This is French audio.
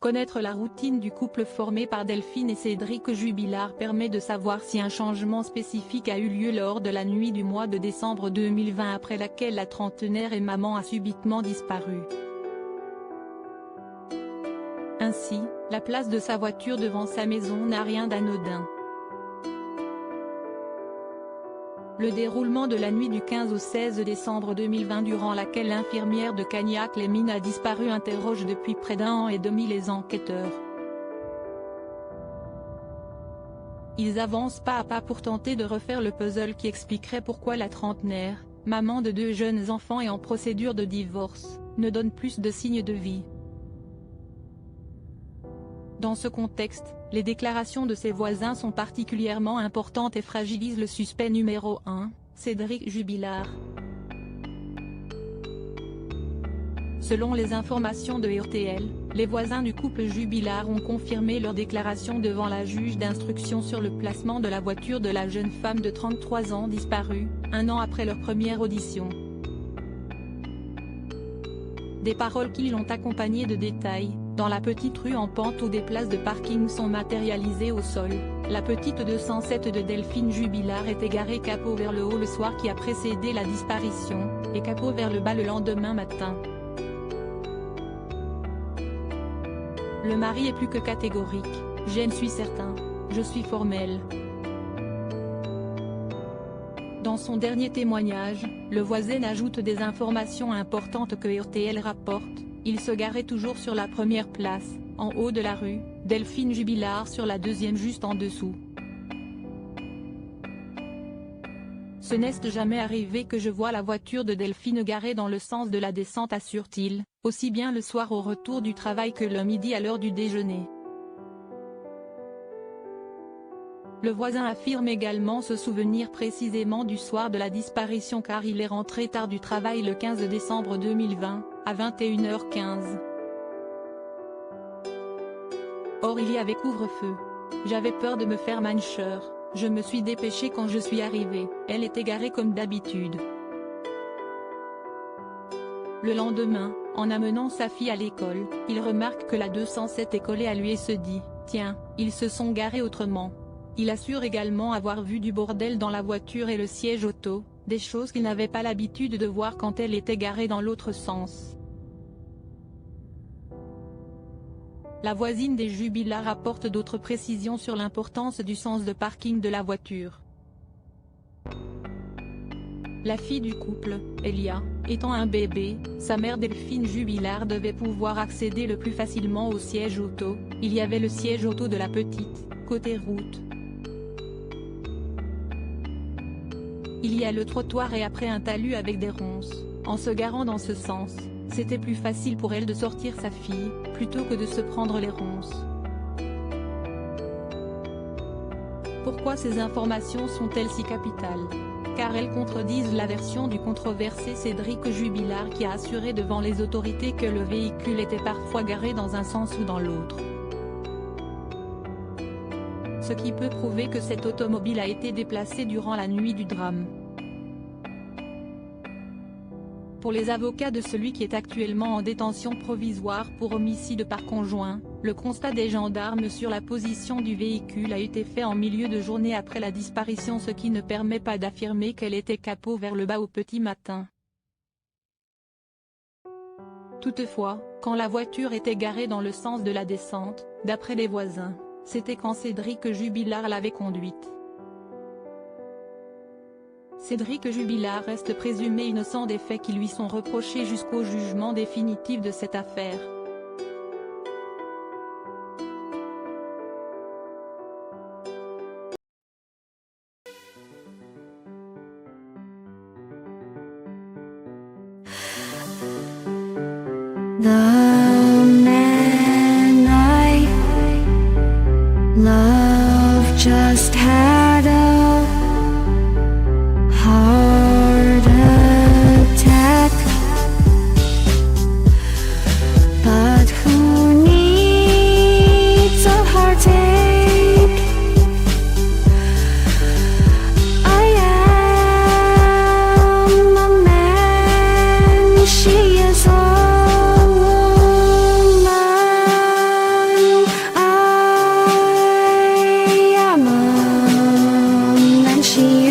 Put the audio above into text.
Connaître la routine du couple formé par Delphine et Cédric Jubilard permet de savoir si un changement spécifique a eu lieu lors de la nuit du mois de décembre 2020 après laquelle la trentenaire et maman a subitement disparu. Ainsi, la place de sa voiture devant sa maison n'a rien d'anodin. Le déroulement de la nuit du 15 au 16 décembre 2020 durant laquelle l'infirmière de Cagnac-les-Mines a disparu interroge depuis près d'1 an et demi les enquêteurs. Ils avancent pas à pas pour tenter de refaire le puzzle qui expliquerait pourquoi la trentenaire, maman de 2 jeunes enfants et en procédure de divorce, ne donne plus de signes de vie. Dans ce contexte, les déclarations de ses voisins sont particulièrement importantes et fragilisent le suspect numéro 1, Cédric Jubilard. Selon les informations de RTL, les voisins du couple Jubilard ont confirmé leur déclaration devant la juge d'instruction sur le placement de la voiture de la jeune femme de 33 ans disparue, 1 an après leur première audition. Des paroles qui l'ont accompagné de détails. Dans la petite rue en pente où des places de parking sont matérialisées au sol, la petite 207 de Delphine Jubilard est garée capot vers le haut le soir qui a précédé la disparition, et capot vers le bas le lendemain matin. Le mari est plus que catégorique, « J'en suis certain, je suis formel ». Dans son dernier témoignage, le voisin ajoute des informations importantes que RTL rapporte. Il se garait toujours sur la première place, en haut de la rue, Delphine Jubilard sur la deuxième juste en dessous. Ce n'est jamais arrivé que je vois la voiture de Delphine garée dans le sens de la descente, assure-t-il, aussi bien le soir au retour du travail que le midi à l'heure du déjeuner. Le voisin affirme également se souvenir précisément du soir de la disparition car il est rentré tard du travail le 15 décembre 2020, à 21h15. Or il y avait couvre-feu. J'avais peur de me faire mancheur, je me suis dépêché quand je suis arrivé, elle était garée comme d'habitude. Le lendemain, en amenant sa fille à l'école, il remarque que la 207 est collée à lui et se dit « Tiens, ils se sont garés autrement ». Il assure également avoir vu du bordel dans la voiture et le siège auto, des choses qu'il n'avait pas l'habitude de voir quand elle était garée dans l'autre sens. La voisine des Jubilard apporte d'autres précisions sur l'importance du sens de parking de la voiture. La fille du couple, Elia, étant un bébé, sa mère Delphine Jubilard devait pouvoir accéder le plus facilement au siège auto. Il y avait le siège auto de la petite, côté route. Il y a le trottoir et après un talus avec des ronces. En se garant dans ce sens, c'était plus facile pour elle de sortir sa fille, plutôt que de se prendre les ronces. Pourquoi ces informations sont-elles si capitales? Car elles contredisent la version du controversé Cédric Jubilard qui a assuré devant les autorités que le véhicule était parfois garé dans un sens ou dans l'autre. Ce qui peut prouver que cette automobile a été déplacée durant la nuit du drame. Pour les avocats de celui qui est actuellement en détention provisoire pour homicide par conjoint, le constat des gendarmes sur la position du véhicule a été fait en milieu de journée après la disparition, ce qui ne permet pas d'affirmer qu'elle était capot vers le bas au petit matin. Toutefois, quand la voiture était garée dans le sens de la descente, d'après les voisins, c'était quand Cédric Jubilard l'avait conduite. Cédric Jubilard reste présumé innocent des faits qui lui sont reprochés jusqu'au jugement définitif de cette affaire. Love just had a heart attack, but who needs a heartache? I am a man, she is a woman. she